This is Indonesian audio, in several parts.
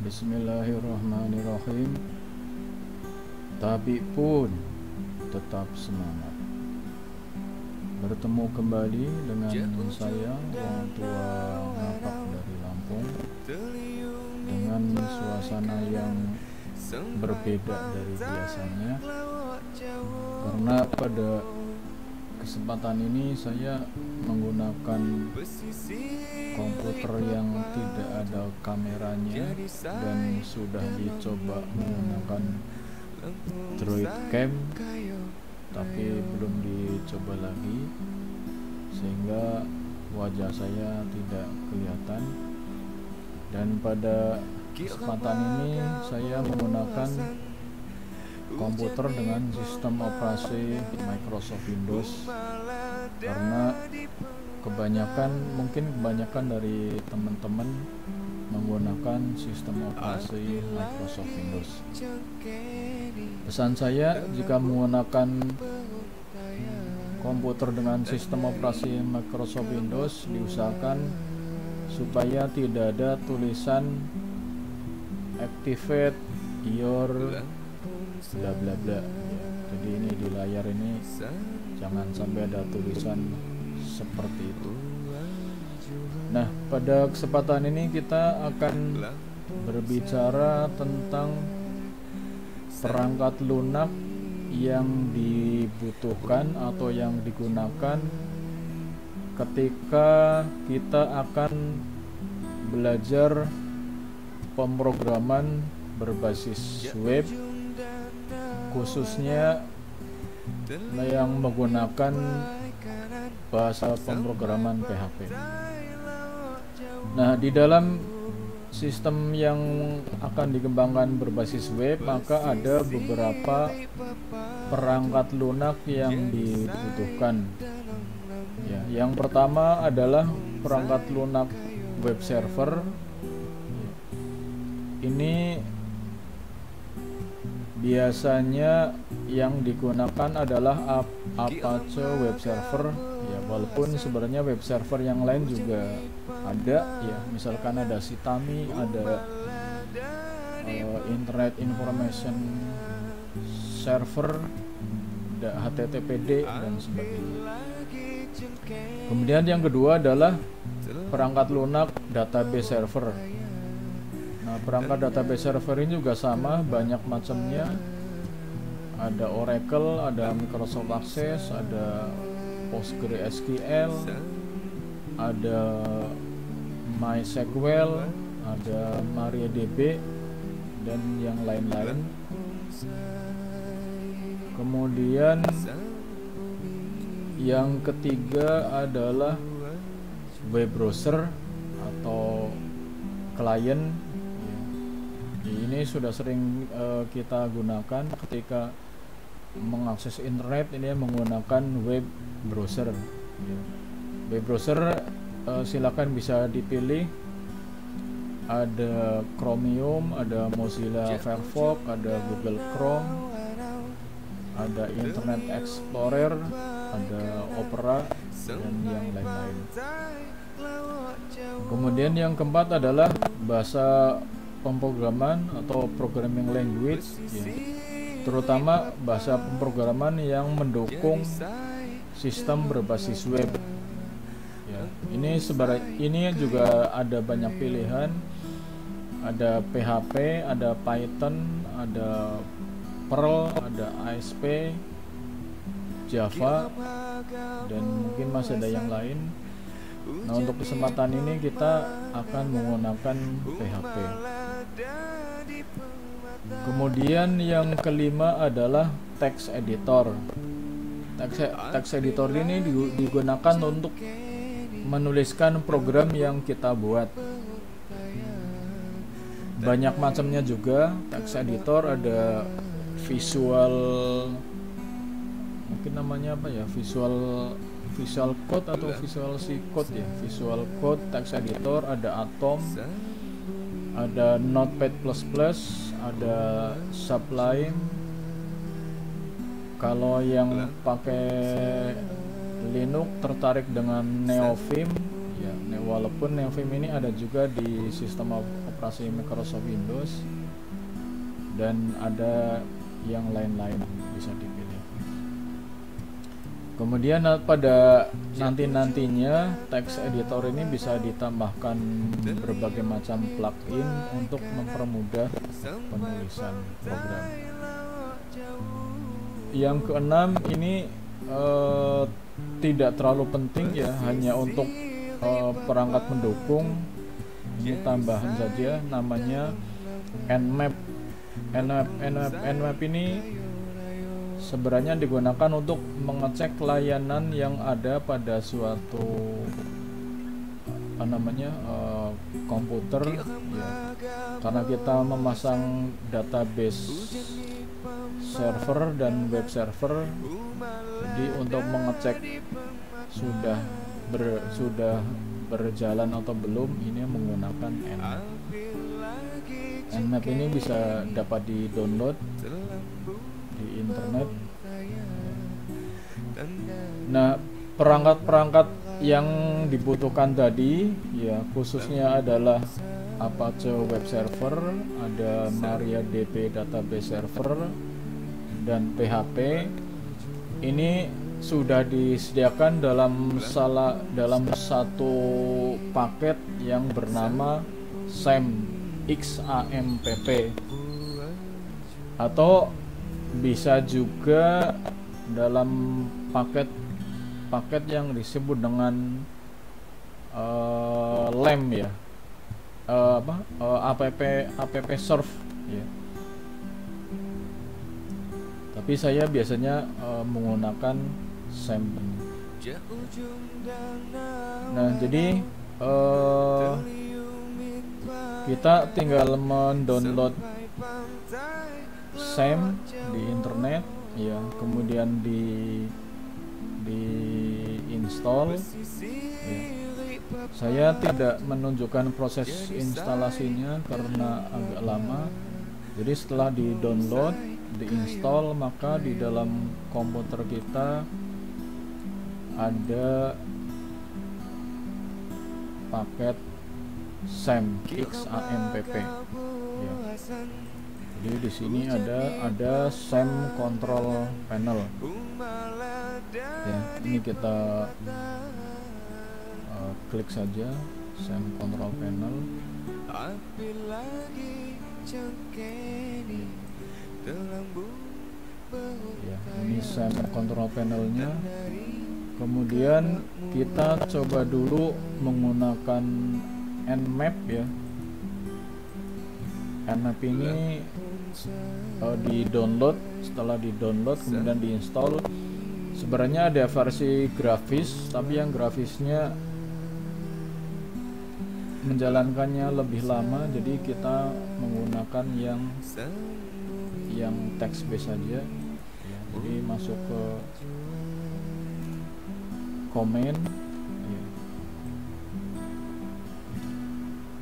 Bismillahirrahmanirrahim. Tapi pun tetap semangat. Bertemu kembali dengan saya, orang tua ngapak dari Lampung, dengan suasana yang berbeda dari biasanya, karena pada kesempatan ini saya menggunakan komputer yang tidak ada kameranya dan sudah dicoba menggunakan Droid Cam, tapi belum dicoba lagi sehingga wajah saya tidak kelihatan. Dan pada kesempatan ini saya menggunakan komputer dengan sistem operasi Microsoft Windows, karena kebanyakan dari teman-teman menggunakan sistem operasi Microsoft Windows. Pesan saya, jika menggunakan komputer dengan sistem operasi Microsoft Windows, diusahakan supaya tidak ada tulisan activate your bla bla bla ya. Jadi ini di layar ini jangan sampai ada tulisan seperti itu. Nah, pada kesempatan ini kita akan berbicara tentang perangkat lunak yang dibutuhkan atau yang digunakan ketika kita akan belajar pemrograman berbasis web, khususnya yang menggunakan bahasa pemrograman PHP. Nah, di dalam sistem yang akan dikembangkan berbasis web, maka ada beberapa perangkat lunak yang dibutuhkan. Ya, yang pertama adalah perangkat lunak web server. Ini biasanya yang digunakan adalah Apache web server ya, walaupun sebenarnya web server yang lain juga ada ya, misalkan ada Sitami, ada Internet Information Server, ada HTTPD dan sebagainya. Kemudian yang kedua adalah perangkat lunak database server. Nah, perangkat database server ini juga sama, banyak macamnya. Ada Oracle, ada Microsoft Access, ada PostgreSQL, ada MySQL, ada MariaDB, dan yang lain-lain. Kemudian yang ketiga adalah web browser atau klien. Ini sudah sering kita gunakan ketika mengakses internet, ini menggunakan web browser. Web browser silakan bisa dipilih, ada Chromium, ada Mozilla Firefox, ada Google Chrome, ada Internet Explorer, ada Opera, dan yang lain-lain. Kemudian yang keempat adalah bahasa pemrograman atau programming language ya, terutama bahasa pemrograman yang mendukung sistem berbasis web ya. Ini juga ada banyak pilihan, ada PHP, ada Python, ada Perl, ada ASP, Java, dan mungkin masih ada yang lain. Nah, untuk kesempatan ini kita akan menggunakan PHP. Kemudian yang kelima adalah text editor. Text editor ini digunakan untuk menuliskan program yang kita buat. Banyak macamnya juga text editor, ada visual, mungkin namanya apa ya, Visual Code atau Visual C Code ya, Visual Code text editor, ada Atom, ada Notepad++, ada Sublime. Kalau yang pakai Linux tertarik dengan Neofim ya. Nah, walaupun NVMe ini ada juga di sistem operasi Microsoft Windows dan ada yang lain-lain bisa dipilih. Kemudian pada nantinya text editor ini bisa ditambahkan berbagai macam plugin untuk mempermudah penulisan program. Yang keenam ini tidak terlalu penting ya, hanya untuk perangkat pendukung. Ini tambahan saja, namanya Nmap. Nmap ini sebenarnya digunakan untuk mengecek layanan yang ada pada suatu komputer ya. Karena kita memasang database server dan web server, jadi untuk mengecek sudah berjalan atau belum, ini menggunakan Nmap. Nmap ini bisa dapat di-download di internet. Nah, perangkat-perangkat yang dibutuhkan tadi ya khususnya adalah Apache Web Server, ada MariaDB Database Server, dan PHP. Ini sudah disediakan dalam satu paket yang bernama XAMPP, atau bisa juga dalam paket yang disebut dengan LAM ya, app serve ya. Tapi saya biasanya menggunakan SAM. Nah, jadi kita tinggal mendownload SAM di internet ya, kemudian di install ya. Saya tidak menunjukkan proses instalasinya karena agak lama. Jadi setelah di download, di install, maka di dalam komputer kita ada paket SAM XAMPP ya. Jadi di sini ada SAM control panel ya. Ini kita klik saja SAM control panel ya. Ini SAM control panelnya. Kemudian kita coba dulu menggunakan Nmap ya. Nmap ini di-download, setelah di-download kemudian di-install. Sebenarnya ada versi grafis, tapi yang grafisnya menjalankannya lebih lama, jadi kita menggunakan yang text based saja ya. Jadi masuk ke command ya.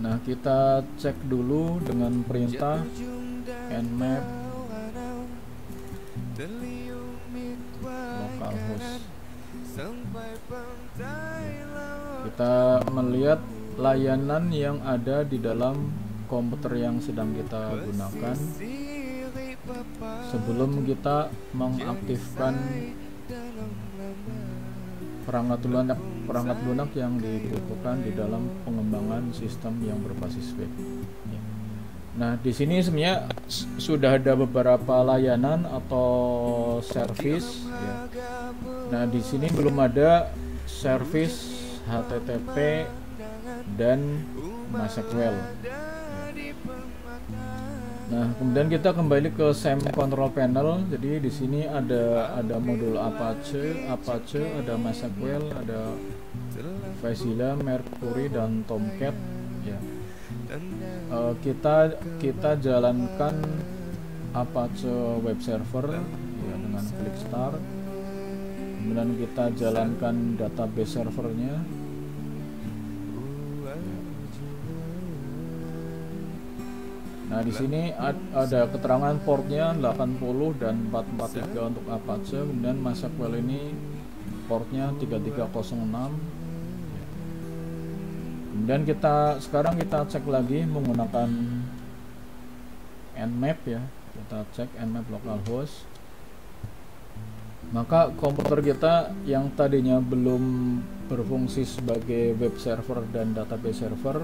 Nah, kita cek dulu dengan perintah nmap localhost ya. Kita melihat layanan yang ada di dalam komputer yang sedang kita gunakan sebelum kita mengaktifkan perangkat lunak yang dibutuhkan di dalam pengembangan sistem yang berbasis web. Nah, di sini sebenarnya sudah ada beberapa layanan atau service ya. Nah, di sini belum ada service HTTP dan MySQL. Nah, kemudian kita kembali ke SAM control panel. Jadi di sini ada modul Apache, ada MySQL, ada Filezilla, Mercury, dan Tomcat. Ya. Kita jalankan Apache Web Server ya, dengan klik start. Kemudian kita jalankan database servernya. Nah, di sini ada keterangan portnya 80 dan 443 untuk Apache, kemudian MySQL ini portnya 3306. Kemudian sekarang kita cek lagi menggunakan nmap ya. Kita cek nmap localhost. Maka komputer kita yang tadinya belum berfungsi sebagai web server dan database server,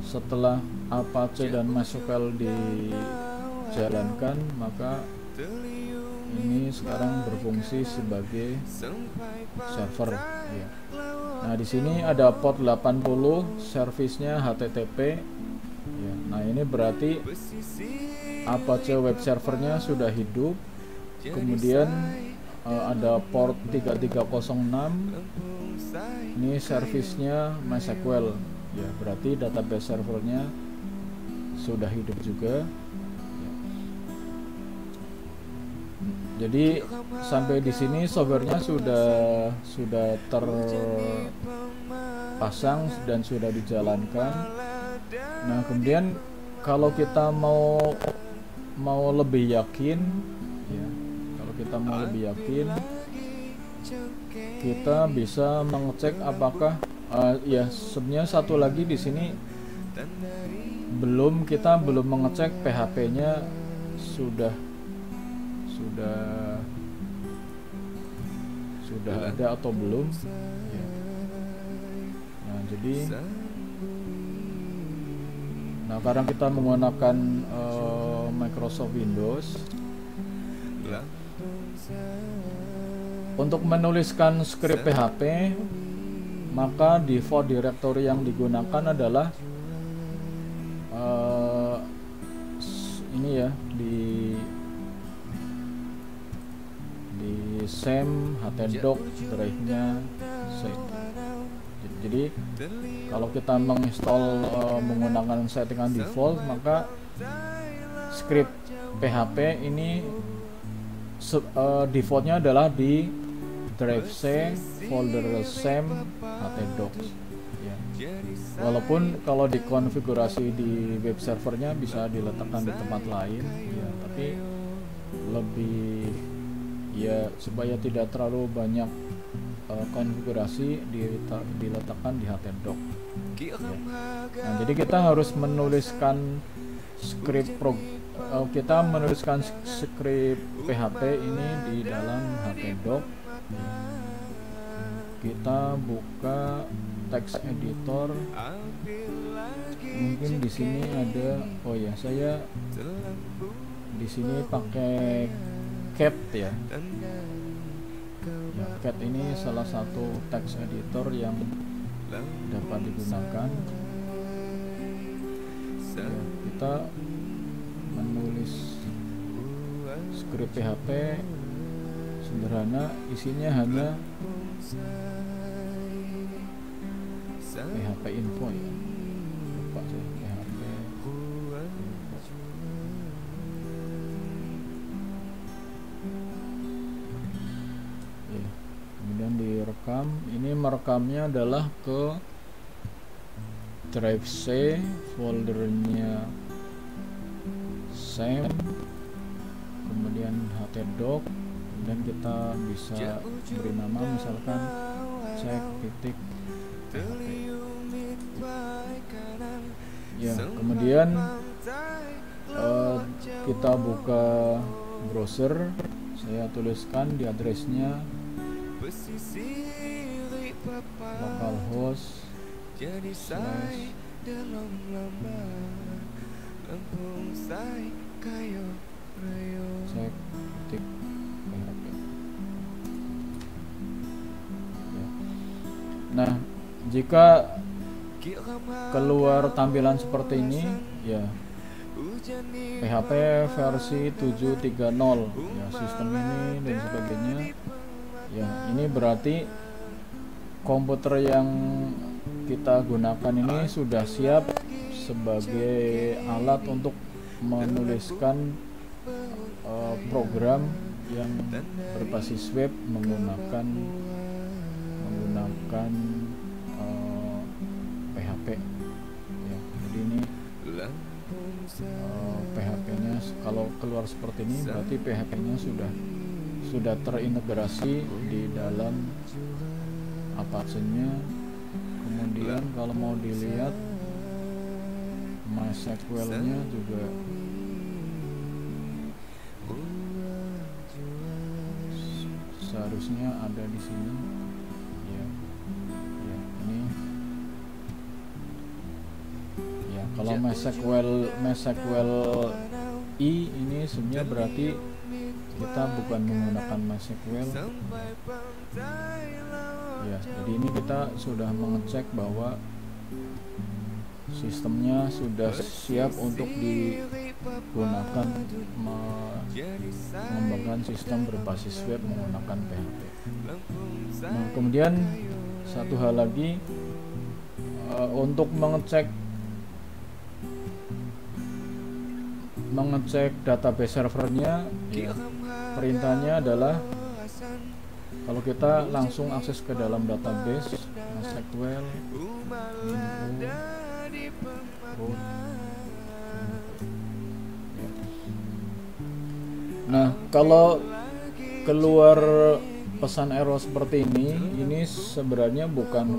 setelah Apache dan MySQL dijalankan, maka ini sekarang berfungsi sebagai server ya. Nah, di sini ada port 80, servisnya HTTP ya. Nah, ini berarti Apache web servernya sudah hidup. Kemudian ada port 3306, ini servisnya MySQL ya, berarti database servernya sudah hidup juga ya. Jadi sampai di sini softwarenya sudah terpasang dan sudah dijalankan. Nah, kemudian kalau kita mau lebih yakin ya, kita mau lebih yakin, kita bisa mengecek apakah ya, sebenarnya satu lagi di sini kita belum mengecek PHP-nya sudah ada atau belum ya. Nah, jadi karena kita menggunakan Microsoft Windows ya. Untuk menuliskan skrip PHP, maka default directory yang digunakan adalah ini ya, di SAM htdoc drive-nya. Jadi kalau kita menginstal menggunakan settingan default, maka skrip PHP ini defaultnya adalah di drive C, folder SAM htdoc ya. Walaupun kalau dikonfigurasi di web servernya bisa diletakkan di tempat lain ya, tapi lebih ya, supaya tidak terlalu banyak konfigurasi diletakkan di htdoc ya. Nah, jadi kita harus menuliskan skrip kita menuliskan skrip PHP ini di dalam htdoc. Kita buka text editor. Mungkin di sini ada, oh ya, saya di sini pakai Cat ya. Cat ini salah satu text editor yang dapat digunakan. Ya, kita menulis skrip PHP sederhana, isinya hanya PHP info ya. Lupa saya PHP info. Ya, kemudian direkam. Ini merekamnya adalah ke drive C, foldernya SAM, kemudian htdoc, dan kita bisa beri nama misalkan cek titik PHP ya. Kemudian kita buka browser, saya tuliskan di addressnya localhost cek titik PHP ya. Nah, jika keluar tampilan seperti ini ya, PHP versi 7.3.0 ya, sistem ini dan sebagainya ya. Ini berarti komputer yang kita gunakan ini sudah siap sebagai alat untuk menuliskan program yang berbasis web menggunakan PHP ya. Jadi ini PHP-nya kalau keluar seperti ini berarti PHP-nya sudah terintegrasi di dalam Apache-nya. Kemudian kalau mau dilihat MySQL-nya juga seharusnya ada di sini ya. Ya, ini ya, kalau MySQL I ini sebenarnya berarti kita bukan menggunakan MySQL ya. Jadi ini kita sudah mengecek bahwa sistemnya sudah siap untuk digunakan mengembangkan sistem berbasis web menggunakan PHP. Nah, kemudian satu hal lagi, untuk mengecek database servernya ya, perintahnya adalah kalau kita langsung akses ke dalam database MySQL nah, kalau keluar pesan error seperti ini sebenarnya bukan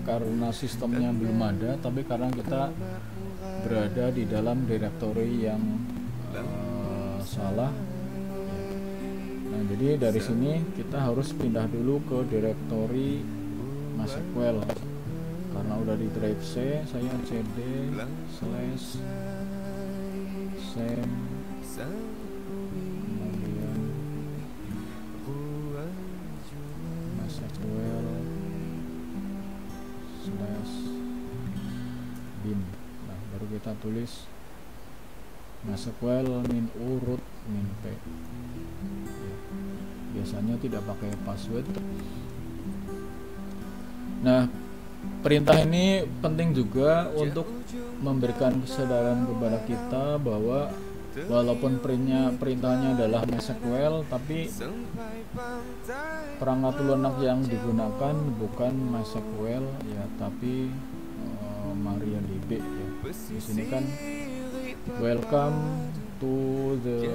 karena sistemnya belum ada, tapi karena kita berada di dalam directory yang salah. Nah, jadi dari sini kita harus pindah dulu ke directory MySQL. Karena udah di drive C, saya cd/sem kemudian MySQL/bin. Nah, baru kita tulis MySQL -u root -p ya. Biasanya tidak pakai password. Nah, perintah ini penting juga untuk memberikan kesadaran kepada kita bahwa walaupun perintahnya adalah MySQL, tapi perangkat lunak yang digunakan bukan MySQL ya, tapi MariaDB ya. Di sini kan welcome to the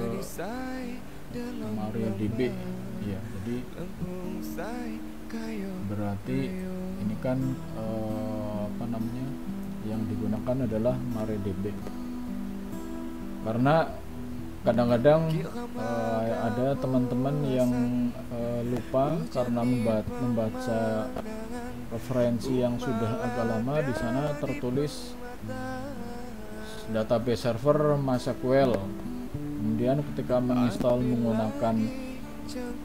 MariaDB ya. Jadi berarti ini kan apa namanya, yang digunakan adalah MariaDB. Karena kadang-kadang ada teman-teman yang lupa karena membaca referensi yang sudah agak lama. Di sana tertulis database server MySQL. Kemudian ketika menginstal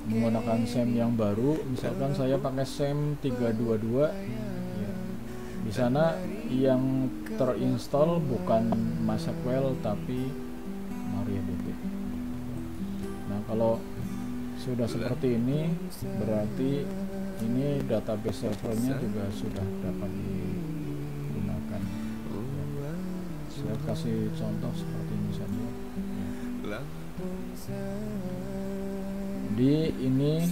menggunakan SEM yang baru, misalkan saya pakai SEM 322 ya, di sana yang terinstall bukan MySQL tapi MariaDB. Nah, kalau sudah seperti ini berarti ini database servernya juga sudah dapat digunakan ya. Saya kasih contoh seperti ini saja ya. Di ini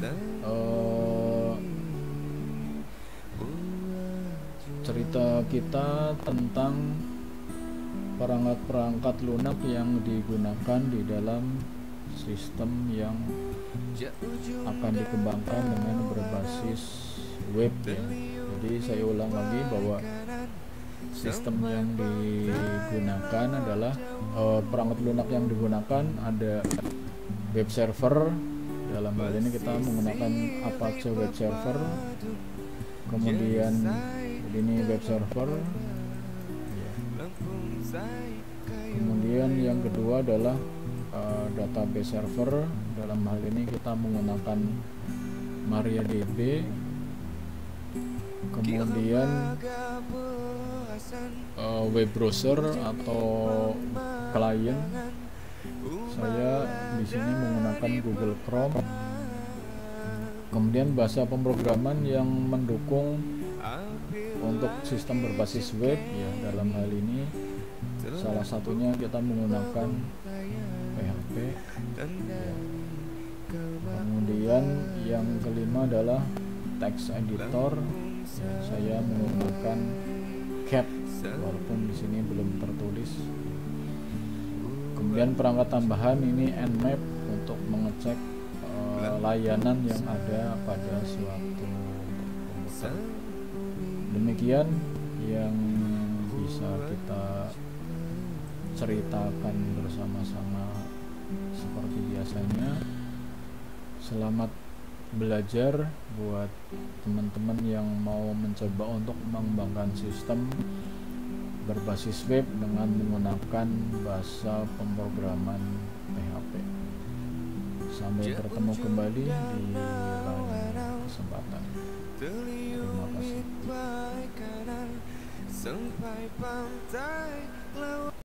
cerita kita tentang perangkat lunak yang digunakan di dalam sistem yang akan dikembangkan dengan berbasis web ya. Jadi saya ulang lagi bahwa sistem yang digunakan adalah perangkat lunak yang digunakan ada web server. Dalam hal ini kita menggunakan Apache web server. Kemudian ini web server ya. Kemudian yang kedua adalah database server. Dalam hal ini kita menggunakan MariaDB. Kemudian web browser atau klien, saya di sini menggunakan Google Chrome. Kemudian bahasa pemrograman yang mendukung untuk sistem berbasis web ya, dalam hal ini salah satunya kita menggunakan PHP ya. Kemudian yang kelima adalah text editor ya, saya menggunakan CAT walaupun di sini belum tertulis. Kemudian perangkat tambahan ini Nmap untuk mengecek layanan yang ada pada suatu komputer. Demikian yang bisa kita ceritakan bersama-sama seperti biasanya. Selamat belajar buat teman-teman yang mau mencoba untuk mengembangkan sistem berbasis web dengan menggunakan bahasa pemrograman PHP. Sampai bertemu kembali di lain kesempatan. Terima kasih.